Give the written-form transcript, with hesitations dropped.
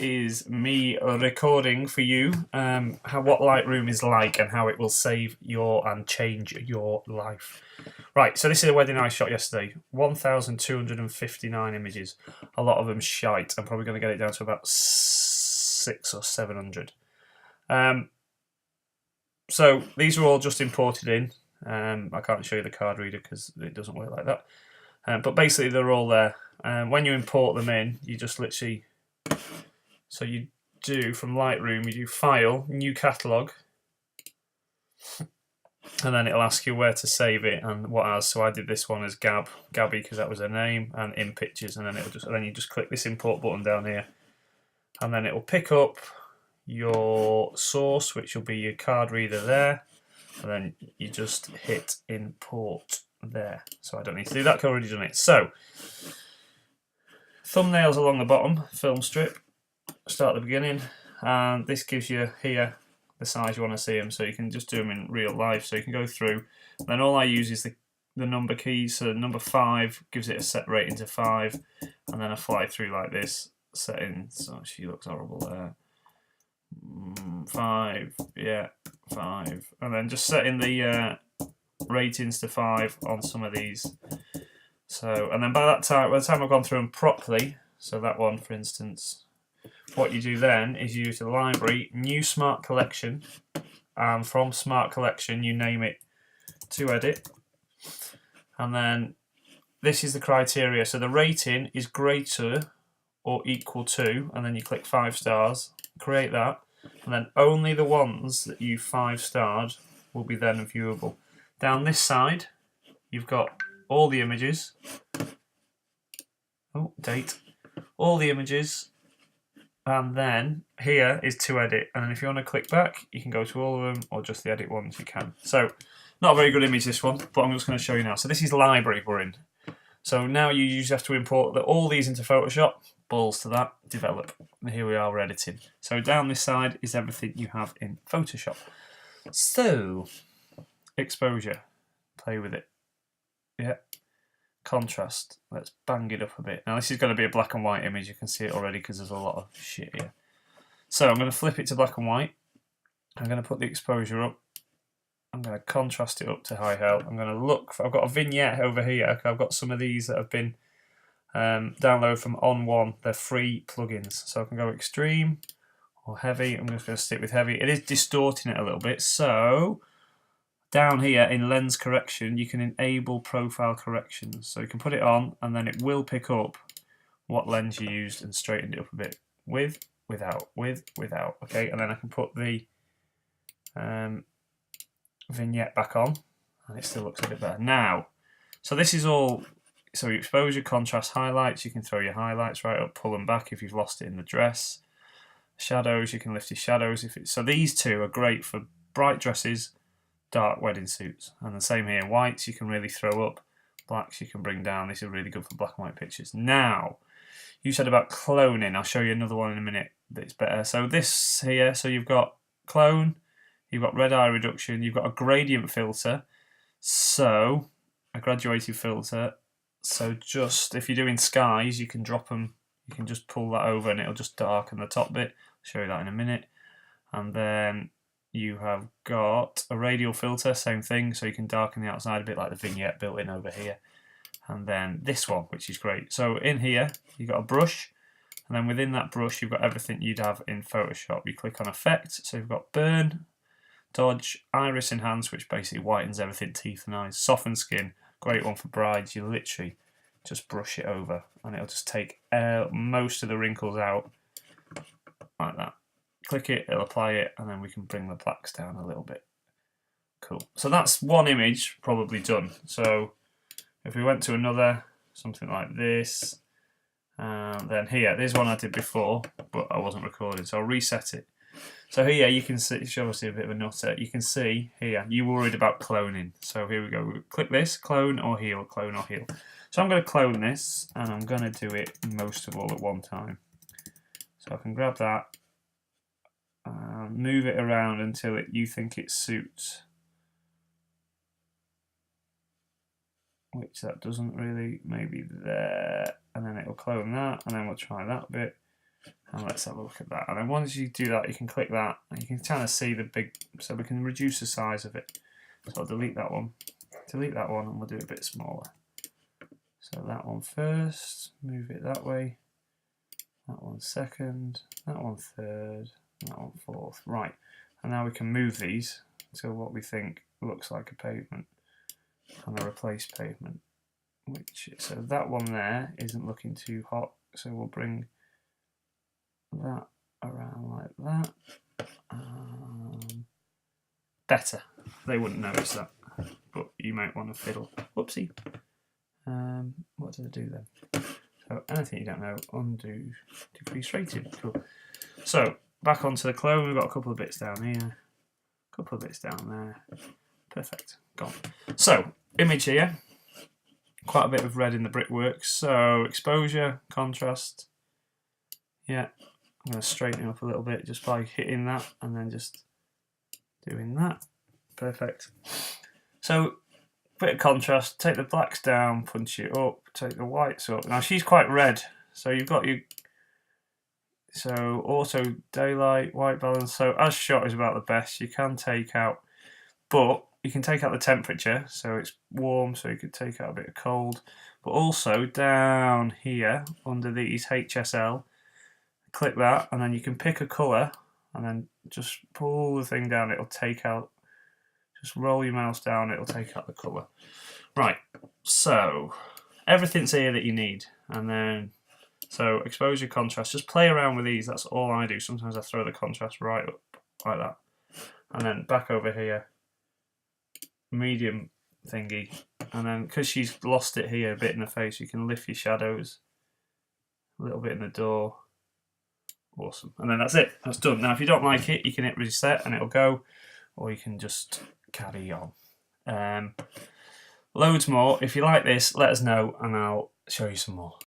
is me recording for you what Lightroom is like and how it will save and change your life. Right, so this is a wedding I shot yesterday. 1,259 images. A lot of them shite. I'm probably going to get it down to about 600 or 700. So these are all just imported in. I can't show you the card reader because it doesn't work like that. But basically they're all there. When you import them in, you just literally... So you do, from Lightroom, you do File, New Catalogue, and then it'll ask you where to save it and what as. So I did this one as Gabby, because that was her name, and in Pictures, and then then you just click this import button down here, and then it will pick up your source, which will be your card reader there, and then you just hit import there. So I don't need to do that, I've already done it. So thumbnails along the bottom, film strip, start at the beginning, and this gives you here the size you want to see them, so you can just do them in real life. So you can go through, and then all I use is the number keys. So number 5 gives it a set rating to 5, and then I fly through like this, setting. So she looks horrible there. 5, yeah, 5, and then just setting the ratings to 5 on some of these. So, and then by the time I've gone through them properly, so that one for instance, what you do then is you use the library, new smart collection, and from smart collection you name it to edit, and then this is the criteria. So the rating is greater or equal to, and then you click 5 stars, create that, and then only the ones that you 5-starred will be then viewable. Down this side you've got all the images, all the images, and then here is to edit, and then if you want to click back you can go to all of them, or just the edit ones you can. So not a very good image this one, but I'm just going to show you now. So this is library we're in. So now you usually have to import all these into Photoshop. Balls to that, develop. And here we are, we're editing. So down this side is everything you have in Photoshop. So exposure, play with it. Yeah. Contrast, let's bang it up a bit. Now this is going to be a black and white image, you can see it already because there's a lot of shit here. So I'm going to flip it to black and white. I'm going to put the exposure up. I'm going to contrast it up to high hell. I'm going to look I've got a vignette over here. I've got some of these that have been downloaded from On One. They're free plugins. So I can go extreme or heavy. I'm just going to stick with heavy. It is distorting it a little bit. So down here in lens correction, you can enable profile corrections. So you can put it on, and then it will pick up what lens you used and straighten it up a bit. With, without, with, without. Okay, and then I can put the vignette back on, and it still looks a bit better. Now, so this is all, so your exposure, contrast, highlights, you can throw your highlights right up, pull them back if you've lost it in the dress. Shadows, you can lift your shadows. So these two are great for bright dresses, dark wedding suits, and the same here. Whites you can really throw up, blacks you can bring down. This is really good for black and white pictures. Now, you said about cloning. I'll show you another one in a minute that's better. So this here, so you've got clone, you've got red eye reduction, you've got a gradient filter, so a graduated filter. So just if you're doing skies, you can drop them, you can just pull that over and it'll just darken the top bit. I'll show you that in a minute. And then you have got a radial filter, same thing, so you can darken the outside a bit like the vignette built in over here. And then this one, which is great. So in here, you've got a brush, and then within that brush, you've got everything you'd have in Photoshop. You click on Effect, so you've got Burn, Dodge, Iris Enhance, which basically whitens everything, teeth and eyes, Soften Skin, great one for brides. You literally just brush it over, and it'll just take most of the wrinkles out, like that. Click it, it'll apply it, and then we can bring the blacks down a little bit. Cool. So that's one image probably done. So if we went to another, something like this, then here, there's one I did before, but I wasn't recording, so I'll reset it. So here you can see, it's obviously a bit of a nutter, you can see here, you were worried about cloning. So here we go, click this, clone or heal, clone or heal. So I'm going to clone this, and I'm going to do it most of all at one time. So I can grab that, move it around until you think it suits, which that doesn't really, maybe there, and then it'll clone that, and then we'll try that bit, And let's have a look at that. And then once you do that, you can click that, and you can kind of see the big, so we can reduce the size of it. So I'll delete that one, and we'll do it a bit smaller. So that one first, move it that way, that one second, that one third, that one fourth. Right, and now we can move these to what we think looks like a pavement, and a replace pavement. So that one there isn't looking too hot, so we'll bring that around like that. Better. They wouldn't notice that, but you might want to fiddle. Whoopsie. What does it do then? So anything you don't know, undo, decrease rated. Cool. So back onto the clone, we've got a couple of bits down here, a couple of bits down there. Perfect. Gone. So image here. Quite a bit of red in the brickwork. So exposure, contrast. Yeah. I'm going to straighten it up a little bit just by hitting that and then just doing that. Perfect. So, bit of contrast, take the blacks down, punch it up, take the whites up. Now she's quite red, so you've got your, so auto daylight, white balance. So as shot is about the best. You can take out, but you can take out the temperature, so it's warm, so you could take out a bit of cold. But also down here under these HSL, click that, and then you can pick a colour, and then just pull the thing down. It'll take out. Just roll your mouse down. It'll take out the colour. Right. So everything's here that you need, and then so exposure, contrast. Just play around with these. That's all I do. Sometimes I throw the contrast right up like that, and then back over here, medium thingy, and then because she's lost it here a bit in the face, you can lift your shadows a little bit in the door. Awesome. And then that's it. That's done. Now if you don't like it, you can hit reset and it'll go, or you can just carry on. Loads more. If you like this, let us know and I'll show you some more.